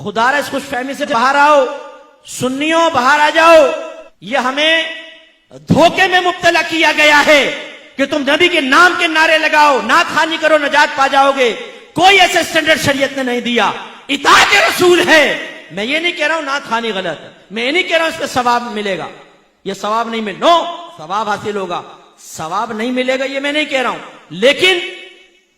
خدا اس خوش فہمی سے باہر آؤ، سنیوں باہر آ جاؤ. یہ ہمیں دھوکے میں مبتلا کیا گیا ہے کہ تم نبی کے نام کے نعرے لگاؤ، نعت خوانی کرو، نجات پا جاؤ گے. کوئی ایسے سٹینڈرڈ شریعت نے نہیں دیا. اطاعت رسول ہے. میں یہ نہیں کہہ رہا ہوں نعت خوانی غلط ہے، میں یہ نہیں کہہ رہا ہوں اس پہ ثواب ملے گا، یہ ثواب نہیں ملے، نو ثواب حاصل ہوگا، ثواب نہیں ملے گا یہ میں نہیں کہہ رہا ہوں. لیکن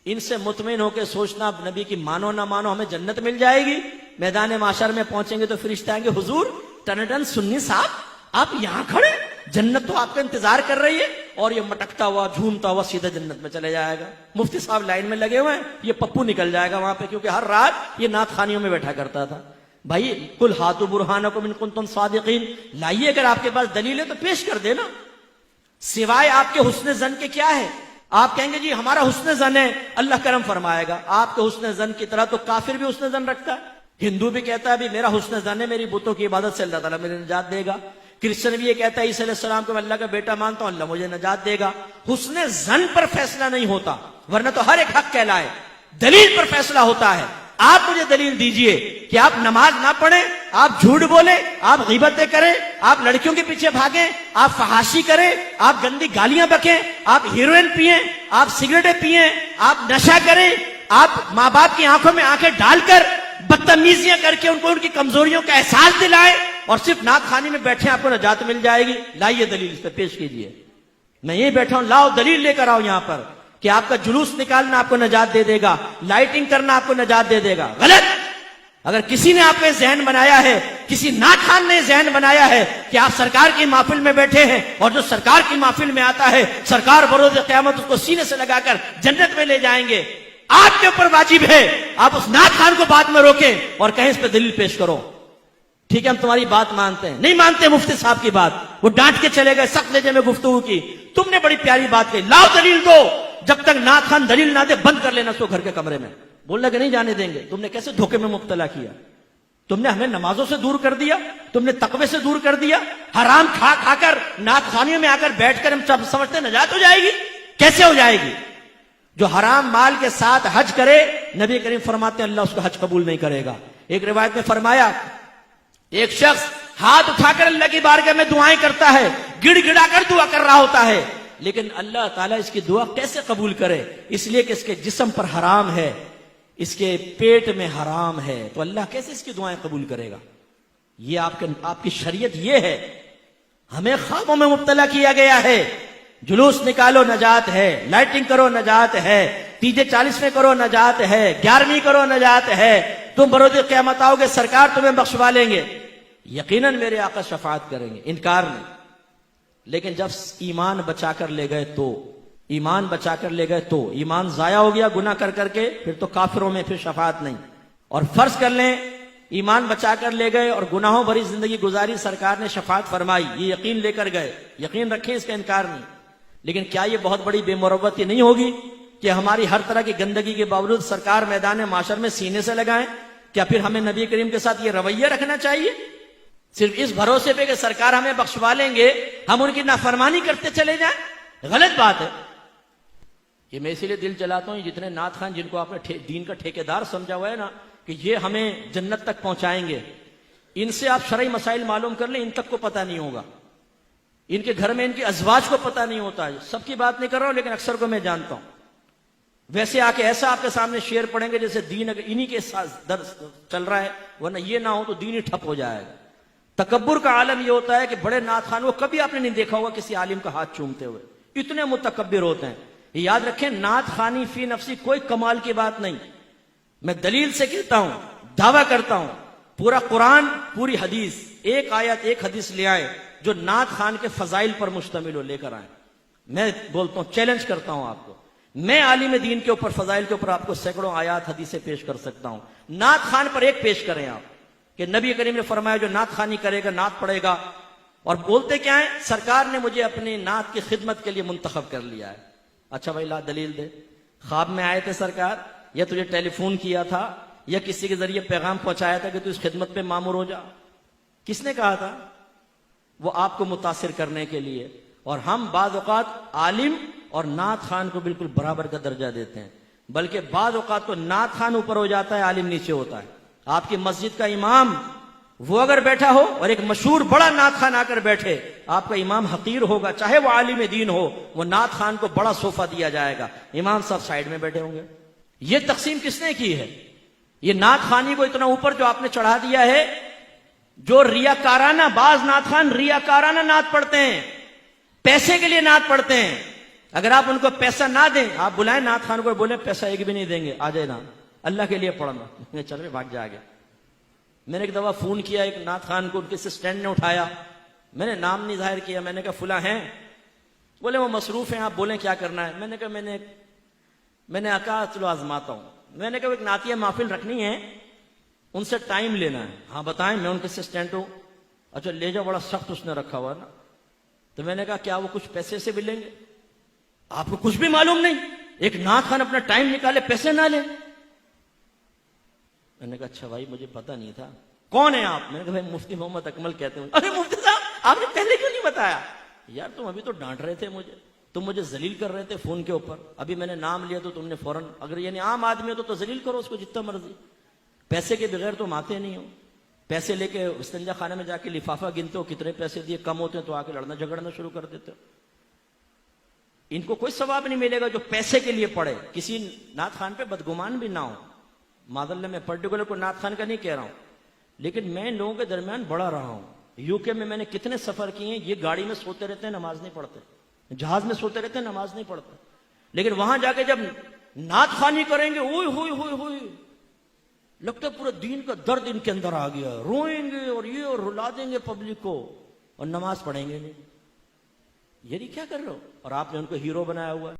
ان سے مطمئن ہو کے سوچنا نبی کی مانو نہ مانو ہمیں جنت مل جائے گی. میدان معاشر میں پہنچیں گے تو فرشتے آئیں گے، حضور ٹنڈن سنی صاحب آپ یہاں کھڑے، جنت تو آپ کا انتظار کر رہی ہے. اور یہ مٹکتا ہوا جھومتا ہوا سیدھا جنت میں چلے جائے گا. مفتی صاحب لائن میں لگے ہوئے ہیں، یہ پپو نکل جائے گا وہاں پہ، کیونکہ ہر رات یہ نعت خوانیوں میں بیٹھا کرتا تھا. بھائی قل ہاتوا برہانکم ان کنتم صادقین، لائیے اگر آپ کے پاس دلیل ہے تو پیش کر دینا. سوائے آپ کے حسن زن کے کیا ہے؟ آپ کہیں گے جی ہمارا حسن زن ہے، اللہ کرم فرمائے گا. آپ کے حسن زن کی طرح تو کافر بھی حسن زن رکھتا ہے. ہندو بھی کہتا ہے بھی میرا حسن زن ہے، میری بتوں کی عبادت سے اللہ تعالیٰ مجھے نجات دے گا. کرسچن بھی یہ کہتا ہے عیسیٰ علیہ السلام کو میں اللہ کا بیٹا مانتا ہوں، اللہ مجھے نجات دے گا. حسن زن پر فیصلہ نہیں ہوتا، ورنہ تو ہر ایک حق کہلائے. دلیل پر فیصلہ ہوتا ہے. آپ مجھے دلیل دیجئے کہ آپ نماز نہ پڑھیں، آپ جھوٹ بولیں، آپ غیبتیں کریں، آپ لڑکیوں کے پیچھے بھاگیں، آپ فحاشی کریں، آپ گندی گالیاں بکیں، آپ ہیروئن پئیں، آپ سگریٹیں پئیں، آپ نشہ کریں، آپ ماں باپ کی آنکھوں میں آنکھیں ڈال کر بدتمیزیاں کر کے ان کو ان کی کمزوریوں کا احساس دلائیں، اور صرف نعت خوانی میں بیٹھے آپ کو نجات مل جائے گی. لائیے دلیل اس پہ پیش کیجئے. میں یہ بیٹھا ہوں، لاؤ دلیل لے کر آؤ یہاں پر کہ آپ کا جلوس نکالنا آپ کو نجات دے دے گا، لائٹنگ کرنا آپ کو نجات دے دے گا. غلط. اگر کسی نے آپ کو ذہن بنایا ہے، کسی نعت خوان نے ذہن بنایا ہے کہ آپ سرکار کی محفل میں بیٹھے ہیں، اور جو سرکار کی محفل میں آتا ہے سرکار بروز قیامت اس کو سینے سے لگا کر جنت میں لے جائیں گے، آپ کے اوپر واجب ہے آپ اس نعت خوان کو بعد میں روکیں اور کہیں اس پہ دلیل پیش کرو. ٹھیک ہے ہم تمہاری بات مانتے ہیں. نہیں مانتے مفتی صاحب کی بات، وہ ڈانٹ کے چلے گئے، سخت لہجے میں گفتگو کی. تم نے بڑی پیاری بات کہی، لاؤ دلیل دو. جب تک نعت خوان دلیل نہ دے بند کر لینا اس کو گھر کے کمرے میں. بولنا کہ نہیں جانے دیں گے. تم نے کیسے دھوکے میں مبتلا کیا؟ تم نے ہمیں نمازوں سے دور کر دیا، تم نے تقوی سے دور کر دیا. حرام کھا کھا کر نعت خوانیوں میں آ کر بیٹھ کر ہم سب سمجھتے نجات ہو جائے گی. کیسے ہو جائے گی؟ جو حرام مال کے ساتھ حج کرے نبی کریم فرماتے ہیں اللہ اس کا حج قبول نہیں کرے گا. ایک روایت میں فرمایا ایک شخص ہاتھ اٹھا کر اللہ کی بارگاہ میں دعائیں کرتا ہے، گڑ گڑا کر دعا کر رہا ہوتا ہے، لیکن اللہ تعالیٰ اس کی دعا کیسے قبول کرے؟ اس لیے کہ اس کے جسم پر حرام ہے، اس کے پیٹ میں حرام ہے، تو اللہ کیسے اس کی دعائیں قبول کرے گا؟ یہ آپ کی شریعت یہ ہے. ہمیں خوابوں میں مبتلا کیا گیا ہے. جلوس نکالو نجات ہے، لائٹنگ کرو نجات ہے، تیجے 40ویں کرو نجات ہے، 11ویں کرو نجات ہے، تم بروز قیامت آؤ گے سرکار تمہیں بخشوا لیں گے. یقیناً میرے آقا شفاعت کریں گے، انکار نہیں. لیکن جب ایمان بچا کر لے گئے تو ایمان ضائع ہو گیا گناہ کر کر کے، پھر تو کافروں میں پھر شفاعت نہیں. اور فرض کر لیں ایمان بچا کر لے گئے اور گناہوں بھری زندگی گزاری، سرکار نے شفاعت فرمائی، یہ یقین لے کر گئے، یقین رکھیں اس کا انکار نہیں. لیکن کیا یہ بہت بڑی بے مروتی نہیں ہوگی کہ ہماری ہر طرح کی گندگی کے باوجود سرکار میدان معاشر میں سینے سے لگائیں؟ کیا پھر ہمیں نبی کریم کے ساتھ یہ رویہ رکھنا چاہیے صرف اس بھروسے پہ کہ سرکار ہمیں بخشوا لیں گے ہم ان کی نافرمانی کرتے چلے جائیں؟ غلط بات ہے. یہ میں اسی لیے دل چلاتا ہوں جتنے نعت خوان جن کو آپ نے دین کا ٹھیکیدار سمجھا ہوا ہے نا کہ یہ ہمیں جنت تک پہنچائیں گے، ان سے آپ شرعی مسائل معلوم کر لیں، ان تک کو پتہ نہیں ہوگا، ان کے گھر میں ان کے ازواج کو پتہ نہیں ہوتا ہے. سب کی بات نہیں کر رہا ہوں لیکن اکثر کو میں جانتا ہوں. ویسے آ کے ایسا آپ کے سامنے شعر پڑھیں گے جیسے دین اگر انہی کے درس چل رہا ہے، ورنہ یہ نہ ہو تو دین ہی ٹھپ ہو جائے گا. تکبر کا عالم یہ ہوتا ہے کہ بڑے نعت خوان وہ کبھی آپ نے نہیں دیکھا ہوگا کسی عالم کا ہاتھ چومتے ہوئے، اتنے متکبر ہوتے ہیں. یاد رکھیں نعت خوانی فی نفسی کوئی کمال کی بات نہیں. میں دلیل سے کہتا ہوں، دعویٰ کرتا ہوں، پورا قرآن پوری حدیث ایک آیت ایک حدیث لے آئے جو نعت خوان کے فضائل پر مشتمل ہو، لے کر آئیں. میں بولتا ہوں، چیلنج کرتا ہوں آپ کو، میں عالم دین کے اوپر فضائل کے اوپر آپ کو سینکڑوں آیات حدیثیں پیش کر سکتا ہوں. نعت خوان پر ایک پیش کریں آپ کہ نبی کریم نے فرمایا جو نعت خوانی کرے گا نعت پڑھے گا. اور بولتے کیا ہیں؟ سرکار نے مجھے اپنی نعت کی خدمت کے لیے منتخب کر لیا ہے. اچھا بھائی لا دلیل دے. خواب میں آئے تھے سرکار، یا تجھے ٹیلی فون کیا تھا، یا کسی کے ذریعے پیغام پہنچایا تھا کہ تو اس خدمت میں مامور ہو جا؟ کس نے کہا تھا؟ وہ آپ کو متاثر کرنے کے لیے. اور ہم بعض اوقات عالم اور نعت خوان کو بالکل برابر کا درجہ دیتے ہیں، بلکہ بعض اوقات تو نعت خوان اوپر ہو جاتا ہے، عالم نیچے ہوتا ہے. آپ کی مسجد کا امام وہ اگر بیٹھا ہو اور ایک مشہور بڑا نعت خان آ کر بیٹھے، آپ کا امام حقیر ہوگا، چاہے وہ عالم دین ہو، وہ نعت خان کو بڑا صوفہ دیا جائے گا، امام صاحب سائیڈ میں بیٹھے ہوں گے۔ یہ تقسیم کس نے کی ہے؟ یہ نعت خانی کو اتنا اوپر جو آپ نے چڑھا دیا ہے، جو ریاکارانہ، بعض نعت خان ریاکارانہ نعت پڑھتے ہیں، پیسے کے لیے نعت پڑھتے ہیں۔ اگر آپ ان کو پیسہ نہ دیں، آپ بلائیں نعت خان کو، بولیں پیسہ ایک بھی نہیں دیں گے، آ جائے نا، اللہ کے لیے پڑھنا، چل رہے بھاگ جائے گا۔ میں نے ایک دفعہ فون کیا ایک نعت خان کو، ان کے اسسٹنٹ نے اٹھایا، میں نے نام نہیں ظاہر کیا، میں نے کہا فلاں ہیں، بولے وہ مصروف ہیں، آپ بولیں کیا کرنا ہے۔ میں نے کہا میں نے کہا چلو آزماتا ہوں، میں نے کہا ایک نعتیہ محفل رکھنی ہے، ان سے ٹائم لینا ہے۔ ہاں بتائیں، میں ان کے اسسٹنٹ ہوں۔ اچھا لے جاؤ، بڑا سخت اس نے رکھا ہوا نا۔ تو میں نے کہا کیا وہ کچھ پیسے سے بھی لیں گے؟ آپ کو کچھ بھی معلوم نہیں، ایک نعت خان اپنا ٹائم نکالے پیسے نہ لے۔ میں نے کہا اچھا بھائی مجھے پتا نہیں تھا، کون ہیں آپ؟ میں نے کہا بھائی مفتی محمد اکمل کہتے ہیں۔ ارے مفتی صاحب آپ نے پہلے کیوں نہیں بتایا؟ یار تم ابھی تو ڈانٹ رہے تھے مجھے، تم مجھے ذلیل کر رہے تھے فون کے اوپر، ابھی میں نے نام لیا تو تم نے فوراً، اگر یعنی عام آدمی ہو تو ذلیل کرو اس کو جتنا مرضی، پیسے کے بغیر تم آتے نہیں ہو، پیسے لے کے استنجا خانے میں جا کے لفافہ گنتے ہو کتنے پیسے دیے، کم ہوتے ہیں تو آ کے لڑنا جھگڑنا شروع کر دیتے ہو۔ ان کو کوئی ثواب نہیں ملے گا جو پیسے کے لیے پڑھے، کسی نعت خان پہ بدگمان بھی نہ ہو۔ معذاللہ میں پرٹیکولر کو نعت خان کا نہیں کہہ رہا ہوں، لیکن میں ان لوگوں کے درمیان بڑا رہا ہوں۔ یو کے میں نے کتنے سفر کیے ہیں، یہ گاڑی میں سوتے رہتے ہیں نماز نہیں پڑھتے، جہاز میں سوتے رہتے ہیں نماز نہیں پڑھتے، لیکن وہاں جا کے جب نعت خوانی کریں گے، اوئے ہوئے ہوئے ہوئے، لگتا ہے پورا دین کا درد ان کے اندر آ گیا، روئیں گے اور یہ اور رلا دیں گے پبلک کو، اور نماز پڑھیں گے نہیں۔ یعنی کیا کر رہے ہو؟ اور آپ نے ان کو ہیرو بنایا ہوا ہے۔